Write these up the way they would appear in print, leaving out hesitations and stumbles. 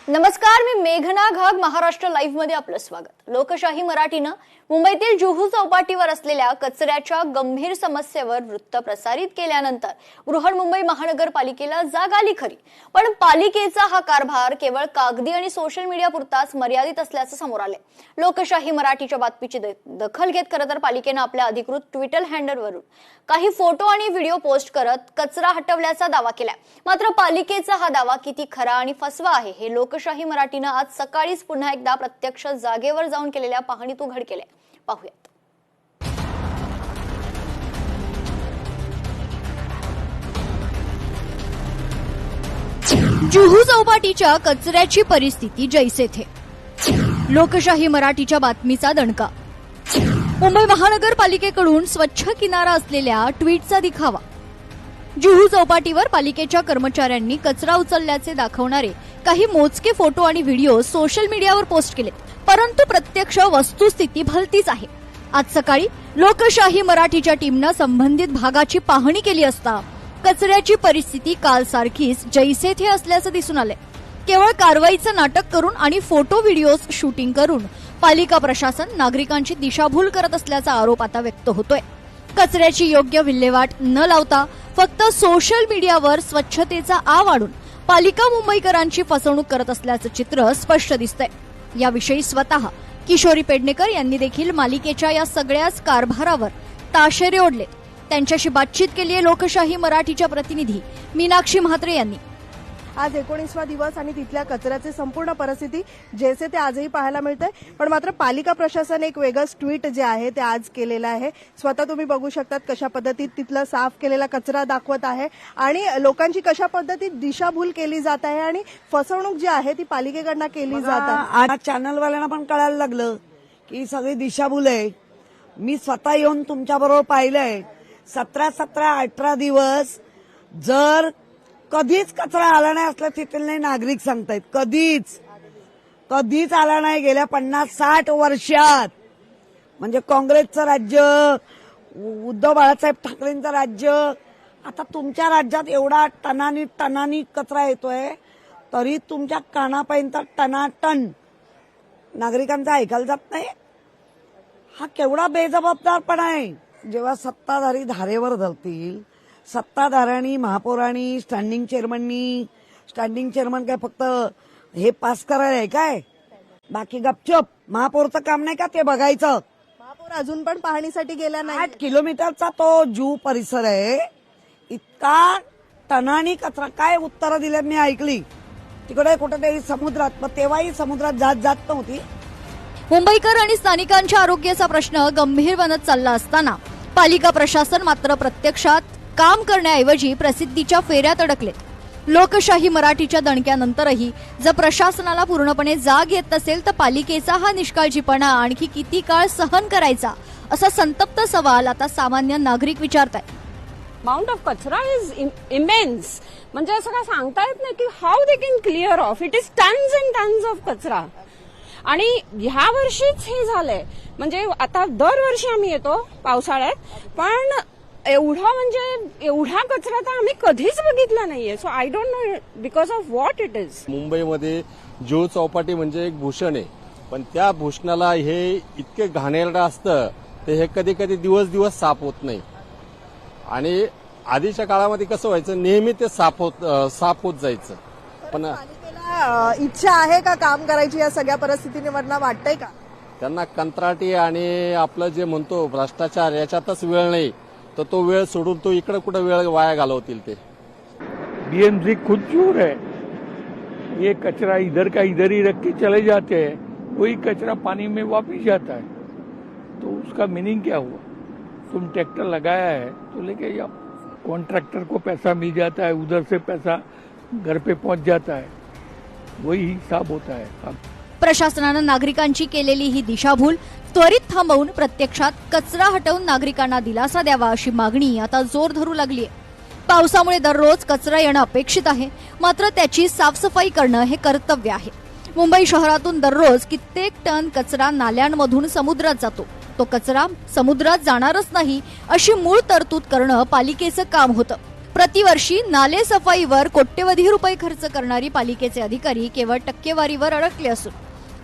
नमस्कार, मी मेघना घाग. महाराष्ट्र लाईव्ह मध्ये आपलं स्वागत. लोकशाही मराठीनं मुंबईतील जुहू चौपाटीवर असलेल्या कचऱ्याच्या गंभीर समस्येवर वृत्त प्रसारित केल्यानंतर बृहन्मुंबई महानगरपालिकेला जाग आली खरी, पण पालिकेचा हा कारभार केवळ कागदी आणि सोशल मीडिया पुरताच मर्यादित असल्याचं समोर आलंय. लोकशाही मराठीच्या बातमीची दखल घेत खरं तर पालिकेनं आपल्या अधिकृत ट्विटर हँडलवरून काही फोटो आणि व्हिडिओ पोस्ट करत कचरा हटवल्याचा दावा केलाय. मात्र पालिकेचा हा दावा किती खरा आणि फसवा आहे हे लोकशाही मराठीनं आज सकाळीच पुन्हा एकदा प्रत्यक्ष जागेवर जाऊन केलेल्या पाहणीत उघड केलंय. पाहूयात. जुहू चौपाटीच्या कचऱ्याची परिस्थिती जैसे थे. लोकशाही मराठीच्या बातमीचा दणका. मुंबई महानगरपालिकेकडून स्वच्छ किनारा असलेल्या ट्विटचा दिखावा. जुहू चौपाटीवर पालिकेच्या कर्मचाऱ्यांनी कचरा उचलल्याचे दाखवणारे काही मोजके फोटो आणि व्हिडिओ सोशल मीडियावर पोस्ट केले, परंतु प्रत्यक्ष वस्तुस्थिती भलतीच आहे. आज सकाळी लोकशाही मराठीच्या टीमनं संबंधित भागाची पाहणी केली असता कचऱ्याची परिस्थिती काल सारखीच जैसे थे असल्याचं दिसून आलंय. केवळ कारवाईचं नाटक करून आणि फोटो व्हिडिओज शूटिंग करून पालिका प्रशासन नागरिकांची दिशाभूल करत असल्याचा आरोप आता व्यक्त होतोय. कचऱ्याची योग्य विल्हेवाट न लावता फक्त सोशल मीडियावर स्वच्छतेचा आ वाढून पालिका मुंबईकरांची फसवणूक करत असल्याचं चित्र स्पष्ट दिसतंय. याविषयी स्वतः किशोरी पेडणेकर यांनी देखील मालिकेच्या या सगळ्याच कारभारावर ताशेरे ओढले. त्यांच्याशी बातचीत केली आहे लोकशाही मराठीच्या प्रतिनिधी मीनाक्षी म्हात्रे यांनी. आज 19वा दिवस आणि तिथल्या कचऱ्याची संपूर्ण परिस्थिती जैसे ते आजही पाहायला मिळते. पण मात्र पालिका प्रशासन एक वेगळंच ट्विट जे आहे ते आज केलेलं आहे. स्वतः तुम्ही बघू शकतात कशा पद्धतीत तिथला साफ केलेला कचरा दाखवत आहे आणि लोकांची कशा पद्धतीत दिशाभूल केली जात आहे आणि फसवणूक जी आहे ती पालिकेकडनं केली जात आहे. आज चॅनलवाल्यांना पण कळायला लागलं की सगळी दिशाभूल आहे. मी स्वतः येऊन तुमच्याबरोबर पाहिलंय. 17-18 दिवस जर कधीच कचरा आला नाही असला तिथले नागरिक सांगतायत. कधीच आला नाही गेल्या 50-60 वर्षात. म्हणजे काँग्रेसचं राज्य, उद्धव बाळासाहेब ठाकरेंचं राज्य. आता तुमच्या राज्यात एवढा टनानी कचरा येतोय तरी तुमच्या कानापर्यंत टनाटन नागरिकांचं ऐकायला जात नाही. हा केवढा बेजबाबदारपणा आहे. जेव्हा सत्ताधारी धारेवर धरतील, सत्ताधाऱ्यांनी, महापौरांनी, स्टँडिंग चेअरमन काय फक्त हे पास करायला आहे काय? बाकी गपचूप. महापौरचं काम नाही का ते बघायचं? महापौर अजून पण पाहणीसाठी गेला नाही. 8 किलोमीटरचा तो जुहू परिसर आहे. इतका टनानी कचरा. काय उत्तरं दिल्यात मी ऐकली. तिकडे कुठेतरी समुद्रात, पण तेव्हाही समुद्रात जात नव्हती. मुंबईकर आणि स्थानिकांच्या आरोग्याचा प्रश्न गंभीर बनत चालला असताना पालिका प्रशासन मात्र प्रत्यक्षात काम करण्याऐवजी प्रसिद्धीच्या फेऱ्यात अडकलेत. लोकशाही मराठीच्या दणक्यानंतरही जर प्रशासनाला पूर्णपणे जाग येत नसेल तर पालिकेचा हा निष्काळजीपणा आणखी किती काळ सहन करायचा, असा संतप्त सवाल आता सामान्य नागरिक विचारतायत. अमाउंट ऑफ कचरा इज इमेन्स. म्हणजे असं काय सांगता येत नाही की how they can clear off. It is tons and tons of कचरा. आणि ह्या वर्षीच हे झालंय. म्हणजे आता दरवर्षी आम्ही येतो पावसाळ्यात, पण एवढा कचरा तर आम्ही कधीच बघितला नाहीये. So I don't know because of what it is. मुंबईमध्ये जुहू चौपाटी म्हणजे एक भूषण आहे, पण त्या भूषणाला हे इतके घाणेरडं असतं ते हे कधी कधी दिवस साफ होत नाही. आणि आधीच्या काळामध्ये कसं व्हायचं, नेहमी ते साफ होत जायचं. पण इच्छा आहे का काम करायची या सगळ्या परिस्थितीवरनं? वाटतंय का त्यांना कंत्राटी आणि आपलं जे म्हणतो भ्रष्टाचार याच्यातच वेळ नाही, तर तो वेळ सोडून तो इकडे कुठे वेळ वाया घालवतील ते. बीएमसी खुद चोर है. ये कचरा इधर का इधर ही रख के चले जाते हैं, वही कचरा पानी में वापिस जाता है. तो उसका मीनिंग क्या हुआ? तुम ट्रैक्टर लगाया है तो लेके जाओ. कॉन्ट्रैक्टर को पैसा मिल जाता है, उधर से पैसा घर पे पहुंच जाता है. वही हिसाब होता है. प्रशासनानं नागरिकांची केलेली ही दिशाभूल त्वरित थांबवून प्रत्यक्षात कचरा हटवून नागरिकांना दिलासा द्यावा अशी मागणी आता जोर धरू लागलीय. पावसामुळे दररोज कचरा येणं अपेक्षित आहे, मात्र त्याची साफसफाई करणं हे कर्तव्य आहे. मुंबई शहरातून दररोज कित्येक टन कचरा नाल्यांमधून समुद्रात जातो. तो कचरा समुद्रात जाणारच नाही अशी मूळ तरतूद करणं पालिकेचं काम होतं. प्रतिवर्षी नाले सफाईवर कोट्यवधी रुपये खर्च करणारी पालिकेचे अधिकारी केवळ टक्केवारीवर अडकले असून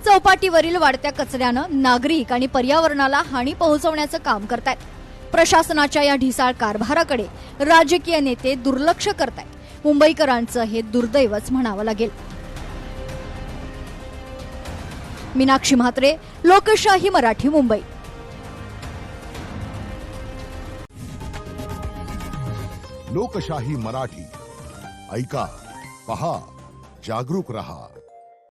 चौपाटीवरील वाढत्या कचऱ्यानं नागरिक आणि पर्यावरणाला हानी पोहोचवण्याचं काम करतायत. प्रशासनाच्या या ढिसाळ कारभाराकडे राजकीय नेते दुर्लक्ष करतायत. मुंबईकरांचं हे दुर्दैवच म्हणावं लागेल. मीनाक्षी म्हात्रे, लोकशाही मराठी, मुंबई. लोकशाही मराठी ऐका, पहा, जागरूक रहा.